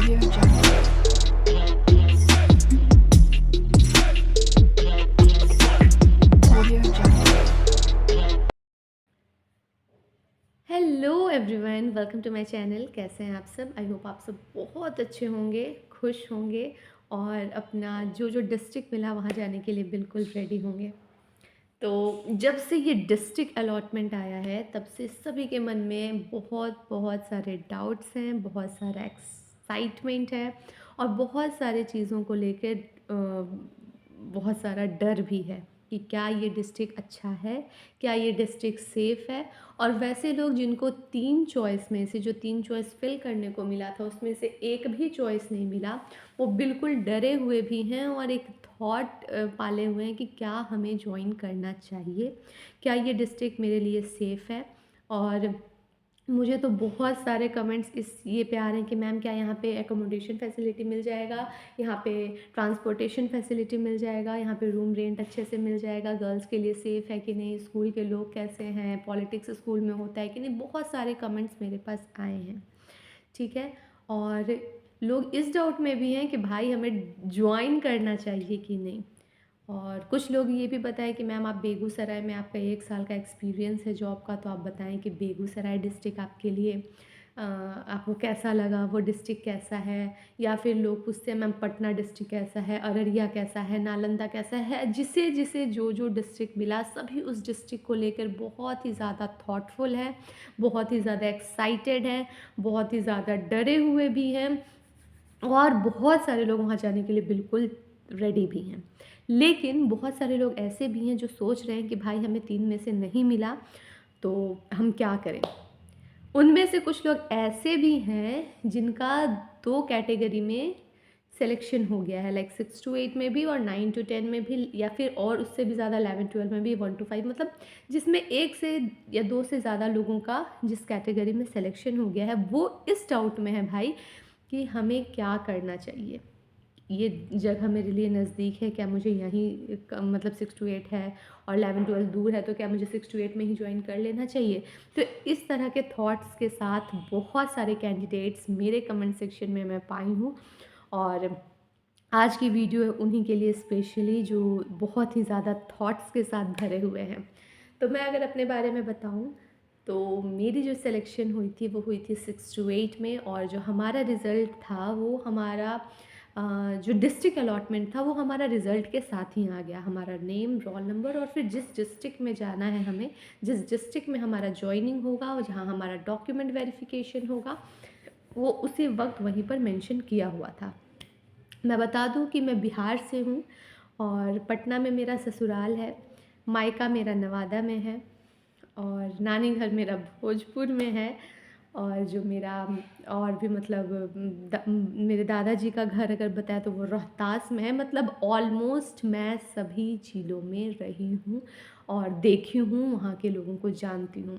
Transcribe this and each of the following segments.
Audio Jungle. Audio Jungle. Hello everyone, welcome to my channel. कैसे हैं आप सब? आई होप आप सब बहुत अच्छे होंगे, खुश होंगे और अपना जो जो डिस्ट्रिक्ट मिला वहाँ जाने के लिए बिल्कुल रेडी होंगे। तो जब से ये डिस्ट्रिक्ट अलॉटमेंट आया है तब से सभी के मन में बहुत बहुत सारे डाउट्स हैं, बहुत सारा एक्साइटमेंट है और बहुत सारे चीज़ों को लेकर बहुत सारा डर भी है कि क्या ये डिस्ट्रिक्ट अच्छा है, क्या ये डिस्ट्रिक्ट सेफ़ है। और वैसे लोग जिनको 3 चॉइस में से जो 3 चॉइस फ़िल करने को मिला था उसमें से एक भी चॉइस नहीं मिला, वो बिल्कुल डरे हुए भी हैं और एक थॉट पाले हुए हैं कि क्या हमें जॉइन करना चाहिए? क्या ये डिस्ट्रिक्ट मेरे लिए सेफ़ है? और मुझे तो बहुत सारे कमेंट्स इस ये पे आ रहे हैं कि मैम क्या यहाँ पे एकोमोडेशन फैसिलिटी मिल जाएगा? यहाँ पे ट्रांसपोर्टेशन फैसिलिटी मिल जाएगा? यहाँ पे रूम रेंट अच्छे से मिल जाएगा? गर्ल्स के लिए सेफ़ है कि नहीं? स्कूल के लोग कैसे हैं? पॉलिटिक्स स्कूल में होता है कि नहीं? बहुत सारे कमेंट्स मेरे पास आए हैं, ठीक है? और लोग इस डाउट में भी हैं कि भाई हमें जॉइन करना चाहिए कि नहीं? और कुछ लोग ये भी बताएं कि मैम आप बेगूसराय में आपका 1 साल का एक्सपीरियंस है जॉब का, तो आप बताएं कि बेगूसराय डिस्ट्रिक्ट आपके लिए आपको कैसा लगा, वो डिस्ट्रिक्ट कैसा है? या फिर लोग पूछते हैं मैम पटना डिस्ट्रिक्ट कैसा है, अररिया कैसा है, नालंदा कैसा है? जिसे जिसे जो जो डिस्ट्रिक्ट मिला सभी उस डिस्ट्रिक्ट को लेकर बहुत ही ज़्यादा थॉटफुल है, बहुत ही ज़्यादा एक्साइटेड है, बहुत ही ज़्यादा डरे हुए भी हैं और बहुत सारे लोग वहाँ जाने के लिए बिल्कुल रेडी भी हैं। लेकिन बहुत सारे लोग ऐसे भी हैं जो सोच रहे हैं कि भाई हमें 3 में से नहीं मिला, तो हम क्या करें? उनमें से कुछ लोग ऐसे भी हैं जिनका 2 कैटेगरी में सिलेक्शन हो गया है, लाइक 6 टू 8 में भी और 9 टू 10 में भी, या फिर और उससे भी ज़्यादा 11-12 में भी, 1 टू 5, मतलब जिसमें 1 से या 2 से ज़्यादा लोगों का जिस कैटेगरी में सिलेक्शन हो गया है वो इस डाउट में है भाई कि हमें क्या करना चाहिए। ये जगह मेरे लिए नज़दीक है, क्या मुझे यहीं मतलब 6 टू 8 है और 11-12 दूर है, तो क्या मुझे 6 टू 8 में ही ज्वाइन कर लेना चाहिए? तो इस तरह के थॉट्स के साथ बहुत सारे कैंडिडेट्स मेरे कमेंट सेक्शन में मैं पाई हूँ और आज की वीडियो है उन्हीं के लिए स्पेशली जो बहुत ही ज़्यादा थॉट्स के साथ भरे हुए हैं। तो मैं अगर अपने बारे में बताऊँ तो मेरी जो सिलेक्शन हुई थी वो हुई थी 6 टू 8 में, और जो हमारा रिज़ल्ट था वो हमारा जो डिस्ट्रिक्ट अलॉटमेंट था वो हमारा रिज़ल्ट के साथ ही आ गया। हमारा नेम, रोल नंबर और फिर जिस डिस्ट्रिक्ट में जाना है हमें, जिस डिस्ट्रिक्ट में हमारा जॉइनिंग होगा और जहाँ हमारा डॉक्यूमेंट वेरिफिकेशन होगा, वो उसी वक्त वहीं पर मेंशन किया हुआ था। मैं बता दूं कि मैं बिहार से हूँ और पटना में मेरा ससुराल है, मायका मेरा नवादा में है और नानी घर मेरा भोजपुर में है। और जो मेरा और भी मतलब मेरे दादाजी का घर अगर बताया तो वो रोहतास में है। मतलब ऑलमोस्ट मैं सभी ज़िलों में रही हूँ और देखी हूँ, वहाँ के लोगों को जानती हूँ।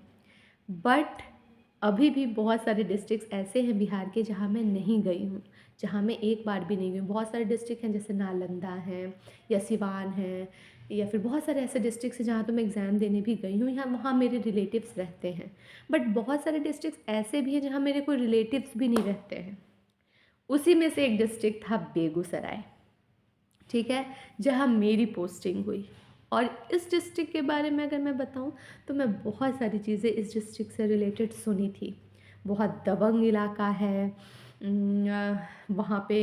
बट अभी भी बहुत सारे डिस्ट्रिक्ट्स ऐसे हैं बिहार के जहाँ मैं नहीं गई हूँ, जहाँ मैं एक बार भी नहीं गई हूँ। बहुत सारे डिस्ट्रिक्ट हैं जैसे नालंदा है या सिवान है, या फिर बहुत सारे ऐसे डिस्ट्रिक्ट्स हैं जहाँ तो मैं एग्ज़ाम देने भी गई हूँ, यहाँ वहाँ मेरे रिलेटिव्स रहते हैं। बट बहुत सारे डिस्ट्रिक्ट्स ऐसे भी हैं जहाँ मेरे कोई रिलेटिव्स भी नहीं रहते हैं। उसी में से एक डिस्ट्रिक्ट था बेगूसराय, ठीक है, जहाँ मेरी पोस्टिंग हुई। और इस डिस्ट्रिक्ट के बारे में अगर मैं बताऊँ तो मैं बहुत सारी चीज़ें इस डिस्ट्रिक्ट से रिलेटेड सुनी थी। बहुत दबंग इलाका है, वहाँ पे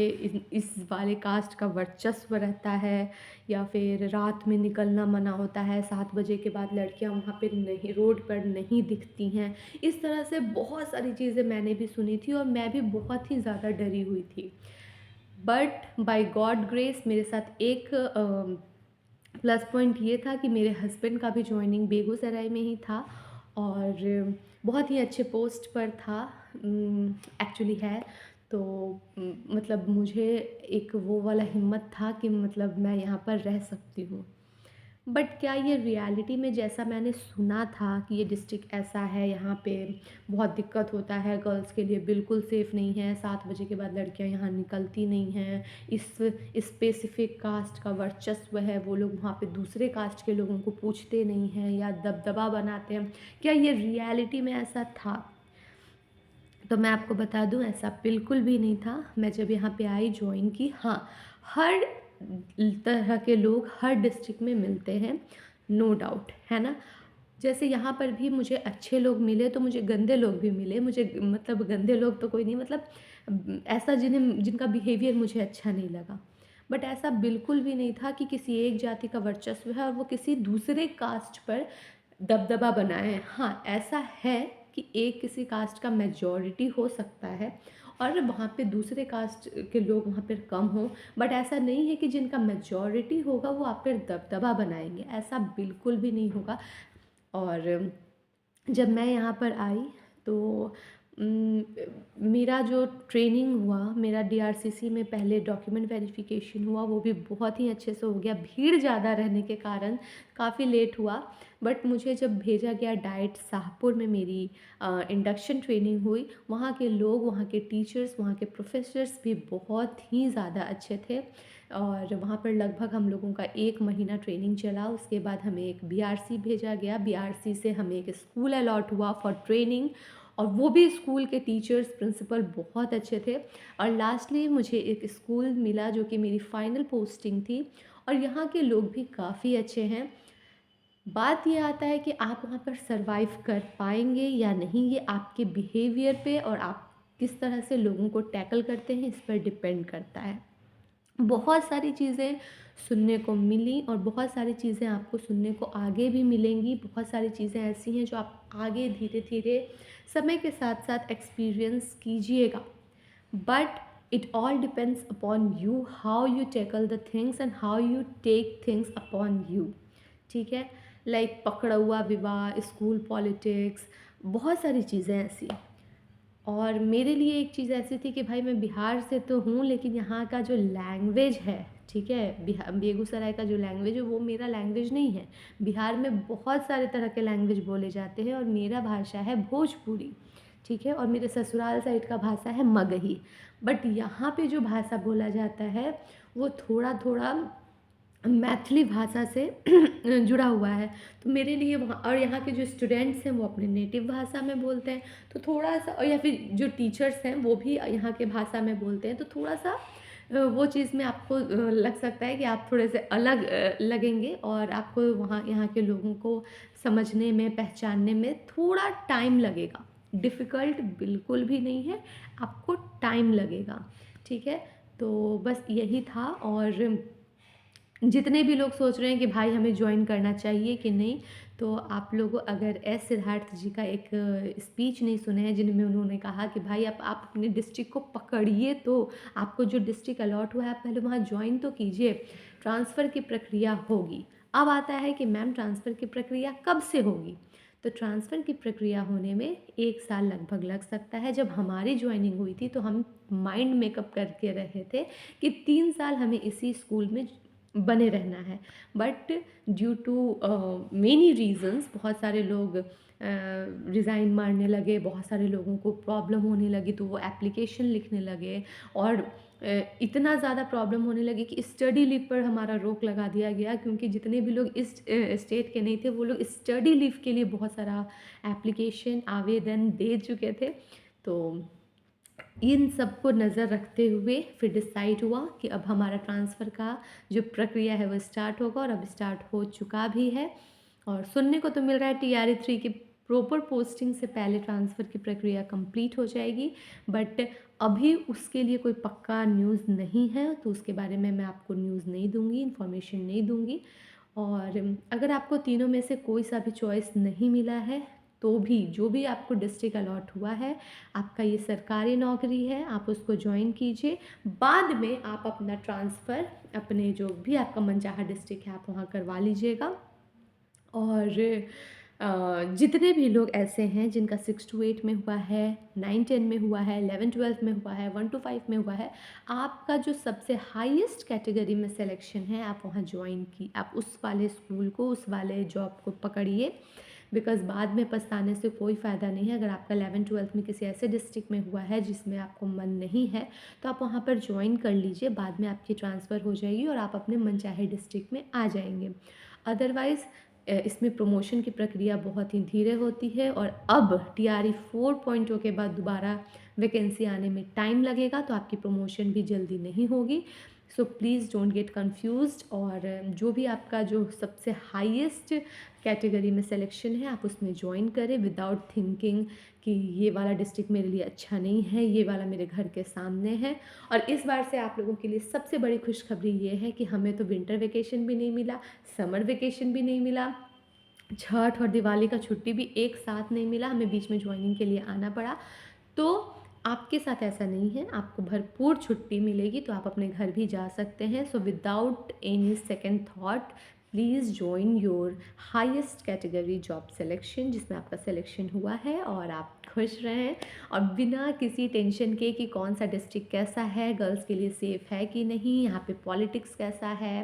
इस वाले कास्ट का वर्चस्व रहता है, या फिर रात में निकलना मना होता है, 7 बजे के बाद लड़कियाँ वहाँ पे नहीं, रोड पर नहीं दिखती हैं। इस तरह से बहुत सारी चीज़ें मैंने भी सुनी थी और मैं भी बहुत ही ज़्यादा डरी हुई थी। बट बाय गॉड ग्रेस मेरे साथ एक प्लस पॉइंट ये था कि मेरे हस्बैंड का भी जॉइनिंग बेगूसराय में ही था और बहुत ही अच्छे पोस्ट पर था, एक्चुअली है। तो मतलब मुझे एक वो वाला हिम्मत था कि मतलब मैं यहाँ पर रह सकती हूँ। बट क्या ये रियलिटी में जैसा मैंने सुना था कि ये डिस्ट्रिक्ट ऐसा है, यहाँ पे बहुत दिक्कत होता है, गर्ल्स के लिए बिल्कुल सेफ़ नहीं है, 7 बजे के बाद लड़कियाँ यहाँ निकलती नहीं हैं, इस स्पेसिफिक कास्ट का वर्चस्व है, वो लोग वहाँ पे दूसरे कास्ट के लोगों को पूछते नहीं हैं या दबदबा बनाते हैं, क्या ये रियलिटी में ऐसा था? तो मैं आपको बता दूँ ऐसा बिल्कुल भी नहीं था। मैं जब यहाँ पे आई जॉइन की, हाँ, हर तरह के लोग हर डिस्ट्रिक्ट में मिलते हैं, नो डाउट, है ना? जैसे यहाँ पर भी मुझे अच्छे लोग मिले तो मुझे गंदे लोग भी मिले। मुझे मतलब गंदे लोग तो कोई नहीं, मतलब ऐसा जिनका बिहेवियर मुझे अच्छा नहीं लगा। बट ऐसा बिल्कुल भी नहीं था कि किसी एक जाति का वर्चस्व है और वो किसी दूसरे कास्ट पर दबदबा बनाए। हाँ, ऐसा है कि एक किसी कास्ट का मेजॉरिटी हो सकता है और वहाँ पे दूसरे कास्ट के लोग वहाँ पर कम हों, बट ऐसा नहीं है कि जिनका मेजॉरिटी होगा वो आप पर दबदबा बनाएँगे, ऐसा बिल्कुल भी नहीं होगा। और जब मैं यहाँ पर आई तो उम, मेरा जो ट्रेनिंग हुआ, मेरा डीआरसीसी में पहले डॉक्यूमेंट वेरिफ़िकेशन हुआ, वो भी बहुत ही अच्छे से हो गया। भीड़ ज़्यादा रहने के कारण काफ़ी लेट हुआ, बट मुझे जब भेजा गया डाइट शाहपुर में मेरी इंडक्शन ट्रेनिंग हुई, वहाँ के लोग, वहाँ के टीचर्स, वहाँ के प्रोफ़ेसर्स भी बहुत ही ज़्यादा अच्छे थे और वहाँ पर लगभग हम लोगों का 1 महीना ट्रेनिंग चला। उसके बाद हमें एक बीआरसी भेजा गया, बीआरसी से हमें एक स्कूल अलॉट हुआ फॉर ट्रेनिंग और वो भी स्कूल के टीचर्स, प्रिंसिपल बहुत अच्छे थे और लास्टली मुझे एक स्कूल मिला जो कि मेरी फाइनल पोस्टिंग थी और यहाँ के लोग भी काफ़ी अच्छे हैं। बात ये आता है कि आप वहाँ पर सर्वाइव कर पाएँगे या नहीं, ये आपके बिहेवियर पे और आप किस तरह से लोगों को टैकल करते हैं, इस पर डिपेंड करता है। बहुत सारी चीज़ें सुनने को मिली और बहुत सारी चीज़ें आपको सुनने को आगे भी मिलेंगी। बहुत सारी चीज़ें ऐसी हैं जो आप आगे धीरे-धीरे समय के साथ-साथ एक्सपीरियंस कीजिएगा। But it all depends upon you, how you tackle the things and how you take things upon you. ठीक है? लाइक पकड़ौआ विवाह, स्कूल पॉलिटिक्स, बहुत सारी चीज़ें ऐसी। और मेरे लिए एक चीज़ ऐसी थी कि भाई मैं बिहार से तो हूँ लेकिन यहाँ का जो लैंग्वेज है, ठीक है, बेगूसराय का जो लैंग्वेज है वो मेरा लैंग्वेज नहीं है। बिहार में बहुत सारे तरह के लैंग्वेज बोले जाते हैं और मेरा भाषा है भोजपुरी, ठीक है, और मेरे ससुराल साइड का भाषा है मगही। बट यहाँ पे जो भाषा बोला जाता है वो थोड़ा थोड़ा मैथिली भाषा से जुड़ा हुआ है। तो मेरे लिए वहाँ, और यहाँ के जो स्टूडेंट्स हैं वो अपने नेटिव भाषा में बोलते हैं, तो थोड़ा-सा, और या फिर जो टीचर्स हैं वो भी यहाँ के भाषा में बोलते हैं, तो थोड़ा-सा वो चीज़ में आपको लग सकता है कि आप थोड़े से अलग लगेंगे और आपको वहाँ यहाँ के लोगों को समझने में, पहचानने में थोड़ा टाइम लगेगा। डिफ़िकल्ट बिल्कुल भी नहीं है, आपको टाइम लगेगा, ठीक है? तो बस यही था। और जितने भी लोग सोच रहे हैं कि भाई हमें ज्वाइन करना चाहिए कि नहीं, तो आप लोग अगर एस सिद्धार्थ जी का एक स्पीच नहीं सुने हैं जिनमें उन्होंने कहा कि भाई आप अपने डिस्ट्रिक्ट को पकड़िए, तो आपको जो डिस्ट्रिक्ट अलॉट हुआ है आप पहले वहाँ ज्वाइन तो कीजिए, ट्रांसफ़र की प्रक्रिया होगी। अब आता है कि मैम ट्रांसफ़र की प्रक्रिया कब से होगी? तो ट्रांसफ़र की प्रक्रिया होने में 1 साल लगभग लग सकता है। जब हमारी जॉइनिंग हुई थी तो हम माइंड मेकअप करके रहे थे कि 3 साल हमें इसी स्कूल में बने रहना है, but due to many reasons बहुत सारे लोग रिज़ाइन मारने लगे, बहुत सारे लोगों को प्रॉब्लम होने लगी तो वो एप्लीकेशन लिखने लगे और इतना ज़्यादा प्रॉब्लम होने लगी कि स्टडी लीव पर हमारा रोक लगा दिया गया, क्योंकि जितने भी लोग इस स्टेट के नहीं थे वो लोग स्टडी लीव के लिए बहुत सारा एप्लीकेशन आवेदन दे चुके थे। तो इन सब को नज़र रखते हुए फिर डिसाइड हुआ कि अब हमारा ट्रांसफ़र का जो प्रक्रिया है वो स्टार्ट होगा और अब स्टार्ट हो चुका भी है। और सुनने को तो मिल रहा है टीआरई 3 की प्रॉपर पोस्टिंग से पहले ट्रांसफ़र की प्रक्रिया कंप्लीट हो जाएगी, बट अभी उसके लिए कोई पक्का न्यूज़ नहीं है, तो उसके बारे में मैं आपको न्यूज़ नहीं दूँगी, इन्फॉर्मेशन नहीं दूँगी। और अगर आपको तीनों में से कोई सा भी चॉइस नहीं मिला है तो भी जो भी आपको डिस्ट्रिक्ट अलॉट हुआ है, आपका ये सरकारी नौकरी है, आप उसको ज्वाइन कीजिए। बाद में आप अपना ट्रांसफ़र अपने जो भी आपका मनचाहा डिस्ट्रिक्ट है आप वहाँ करवा लीजिएगा। और जितने भी लोग ऐसे हैं जिनका 6 to 8 में हुआ है, 9-10 में हुआ है, 11-12 में हुआ है, 1 to 5 में हुआ है, आपका जो सबसे हाईएस्ट कैटेगरी में सिलेक्शन है आप वहाँ ज्वाइन की, आप उस वाले स्कूल को, उस वाले जॉब को पकड़िए, बिकॉज़ बाद में पछताने से कोई फ़ायदा नहीं है। अगर आपका 11-12 में किसी ऐसे डिस्ट्रिक्ट में हुआ है जिसमें आपको मन नहीं है, तो आप वहाँ पर ज्वाइन कर लीजिए, बाद में आपकी ट्रांसफ़र हो जाएगी और आप अपने मनचाहे डिस्ट्रिक्ट में आ जाएंगे। अदरवाइज़ इसमें प्रमोशन की प्रक्रिया बहुत ही धीरे होती है और अब टीआरई 4.0 के बाद दोबारा वैकेंसी आने में टाइम लगेगा, तो आपकी प्रमोशन भी जल्दी नहीं होगी। So please don't get confused, और जो भी आपका जो सबसे हाईएस्ट कैटेगरी में सिलेक्शन है, आप उसमें ज्वाइन करें विदाउट थिंकिंग कि ये वाला डिस्ट्रिक्ट मेरे लिए अच्छा नहीं है, ये वाला मेरे घर के सामने है। और इस बार से आप लोगों के लिए सबसे बड़ी खुशखबरी ये है कि हमें तो विंटर वेकेशन भी नहीं मिला, समर वेकेशन भी नहीं मिला, छठ और दिवाली का छुट्टी भी एक साथ नहीं मिला, हमें बीच में ज्वाइनिंग के लिए आना पड़ा। तो आपके साथ ऐसा नहीं है, आपको भरपूर छुट्टी मिलेगी, तो आप अपने घर भी जा सकते हैं। So without any second thought please join your highest category job selection, जिसमें आपका सिलेक्शन हुआ है, और आप खुश रहें और बिना किसी टेंशन के कि कौन सा डिस्ट्रिक्ट कैसा है, गर्ल्स के लिए सेफ़ है कि नहीं, यहाँ पे पॉलिटिक्स कैसा है,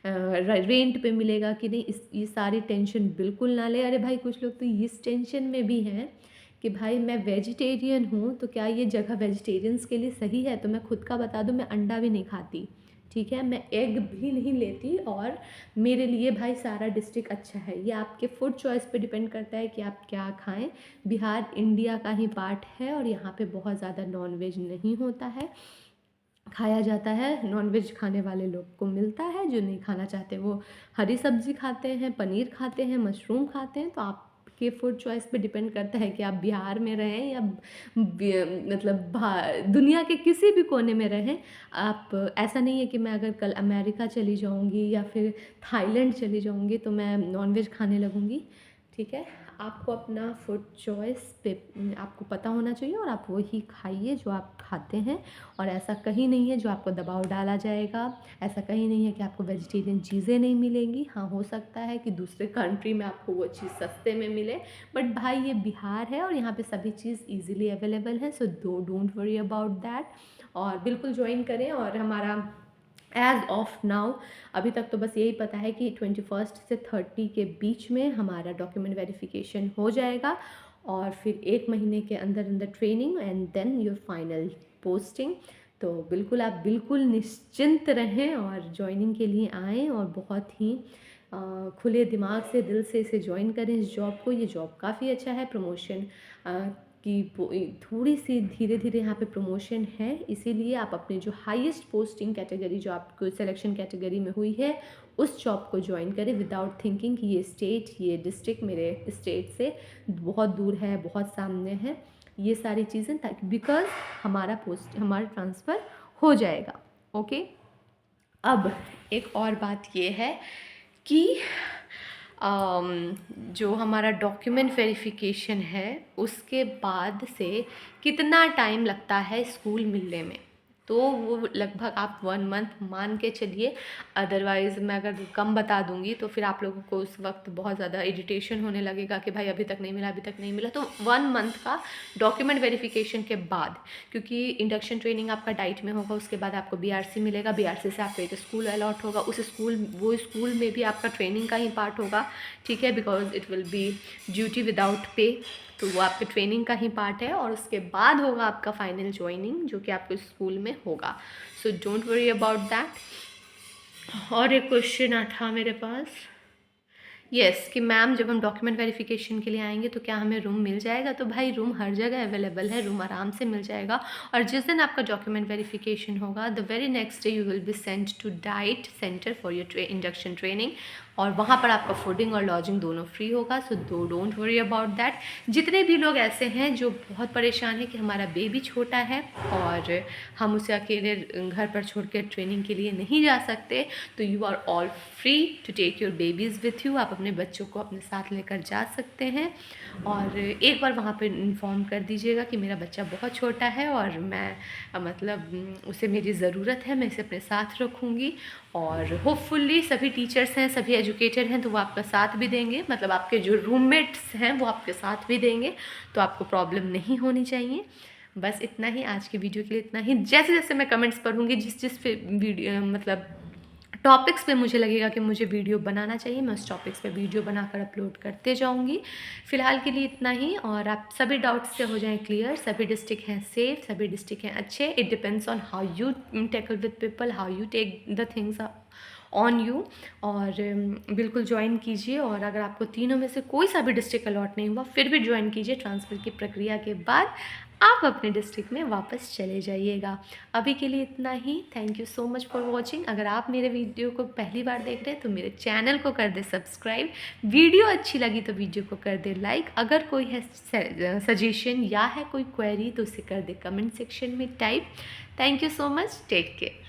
रेंट पे मिलेगा कि नहीं, ये सारी टेंशन बिल्कुल ना ले। अरे भाई, कुछ लोग तो इस टेंशन में भी हैं कि भाई मैं वेजिटेरियन हूँ, तो क्या ये जगह वेजिटेरियंस के लिए सही है? तो मैं खुद का बता दूँ, मैं अंडा भी नहीं खाती, ठीक है, मैं एग भी नहीं लेती, और मेरे लिए भाई सारा डिस्ट्रिक्ट अच्छा है। ये आपके फूड चॉइस पे डिपेंड करता है कि आप क्या खाएं। बिहार इंडिया का ही पार्ट है, और यहाँ पे बहुत ज़्यादा नॉनवेज नहीं होता है, खाया जाता है, नॉनवेज खाने वाले लोग को मिलता है, जो नहीं खाना चाहते वो हरी सब्जी खाते हैं, पनीर खाते हैं, मशरूम खाते हैं। तो आपके फूड चॉइस पे डिपेंड करता है कि आप बिहार में रहें या मतलब दुनिया के किसी भी कोने में रहें। आप, ऐसा नहीं है कि मैं अगर कल अमेरिका चली जाऊंगी या फिर थाईलैंड चली जाऊंगी तो मैं नॉनवेज खाने लगूंगी, ठीक है। आपको अपना फूड चॉइस पे आपको पता होना चाहिए, और आप वही खाइए जो आप खाते हैं, और ऐसा कहीं नहीं है जो आपको दबाव डाला जाएगा, ऐसा कहीं नहीं है कि आपको वेजिटेरियन चीज़ें नहीं मिलेंगी। हाँ, हो सकता है कि दूसरे कंट्री में आपको वो चीज़ सस्ते में मिले, बट भाई ये बिहार है और यहाँ पे सभी चीज़ ईजिली अवेलेबल है। So don't worry about that, और बिल्कुल ज्वाइन करें। और हमारा एज़ ऑफ नाउ अभी तक तो बस यही पता है कि 21 से 30 के बीच में हमारा डॉक्यूमेंट वेरिफिकेशन हो जाएगा, और फिर 1 महीने के अंदर अंदर training and then your final posting. तो बिल्कुल आप बिल्कुल निश्चिंत रहें और ज्वाइनिंग के लिए आएँ, और बहुत ही खुले दिमाग से, दिल से इसे ज्वाइन करें इस जॉब को। ये जॉब काफ़ी अच्छा है, प्रमोशन कि थोड़ी सी धीरे धीरे यहाँ पे प्रमोशन है, इसीलिए आप अपने जो हाईएस्ट पोस्टिंग कैटेगरी जो आपको सिलेक्शन कैटेगरी में हुई है उस जॉब को ज्वाइन करें विदाउट थिंकिंग कि ये स्टेट, ये डिस्ट्रिक्ट मेरे स्टेट से बहुत दूर है, बहुत सामने है, ये सारी चीज़ें, ताकि बिकॉज हमारा ट्रांसफ़र हो जाएगा। ओके। अब एक और बात ये है कि जो हमारा डॉक्यूमेंट वेरिफिकेशन है उसके बाद से कितना टाइम लगता है स्कूल मिलने में, तो वो लगभग आप 1 मंथ मान के चलिए। अदरवाइज़ मैं अगर कम बता दूंगी तो फिर आप लोगों को उस वक्त बहुत ज़्यादा इरिटेशन होने लगेगा कि भाई अभी तक नहीं मिला, अभी तक नहीं मिला। तो 1 मंथ का डॉक्यूमेंट वेरिफिकेशन के बाद, क्योंकि इंडक्शन ट्रेनिंग आपका डाइट में होगा, उसके बाद आपको BRC मिलेगा, BRC से आपको एक स्कूल अलॉट होगा, वो स्कूल में भी आपका ट्रेनिंग का ही पार्ट होगा, ठीक है, because it will be duty without pay, तो वो आपके ट्रेनिंग का ही पार्ट है। और उसके बाद होगा आपका फाइनल ज्वाइनिंग, जो कि आपके स्कूल में होगा। So don't worry about that. और एक क्वेश्चन था मेरे पास, यस, कि मैम जब हम डॉक्यूमेंट वेरिफिकेशन के लिए आएंगे तो क्या हमें रूम मिल जाएगा? तो भाई रूम हर जगह अवेलेबल है, रूम आराम से मिल जाएगा। और जिस दिन आपका डॉक्यूमेंट वेरिफिकेशन होगा, the very next day you will be sent to DIET centre for your induction training, और वहाँ पर आपका फूडिंग और लॉजिंग दोनों फ्री होगा। So don't worry about that. जितने भी लोग ऐसे हैं जो बहुत परेशान हैं कि हमारा बेबी छोटा है और हम उसे अकेले घर पर छोड़ कर ट्रेनिंग के लिए नहीं जा सकते, तो you are all free to take your babies with you. आप अपने बच्चों को अपने साथ लेकर जा सकते हैं, और एक बार वहाँ पर इन्फॉर्म कर दीजिएगा कि मेरा बच्चा बहुत छोटा है और मैं मतलब उसे मेरी ज़रूरत है, मैं इसे अपने साथ रखूँगी। और होपफुली सभी टीचर्स हैं, सभी एजुकेटर हैं, तो वो आपका साथ भी देंगे, मतलब आपके जो रूममेट्स हैं वो आपके साथ भी देंगे, तो आपको प्रॉब्लम नहीं होनी चाहिए। बस इतना ही आज की वीडियो के लिए, इतना ही। जैसे जैसे मैं कमेंट्स पढ़ूँगी, जिस पे वीडियो मतलब टॉपिक्स पे मुझे लगेगा कि मुझे वीडियो बनाना चाहिए, मैं उस टॉपिक्स पे वीडियो बनाकर अपलोड करते जाऊंगी। फ़िलहाल के लिए इतना ही, और आप सभी डाउट्स से हो जाएं क्लियर। सभी डिस्ट्रिक्ट हैं सेफ़, सभी डिस्ट्रिक्ट हैं अच्छे। It depends on how you tackle with people, how you take the things on you. और बिल्कुल ज्वाइन कीजिए, और अगर आपको तीनों में से कोई सा भी डिस्ट्रिक्ट अलॉट नहीं हुआ फिर भी ज्वाइन कीजिए। ट्रांसफ़र की प्रक्रिया के बाद आप अपने डिस्ट्रिक्ट में वापस चले जाइएगा। अभी के लिए इतना ही। Thank you so much for watching. अगर आप मेरे वीडियो को पहली बार देख रहे हैं तो मेरे चैनल को कर दे सब्सक्राइब। वीडियो अच्छी लगी तो वीडियो को कर दे लाइक। अगर कोई है सजेशन या है कोई क्वेरी तो उसे कर दे कमेंट सेक्शन में type. Thank you so much. Take care.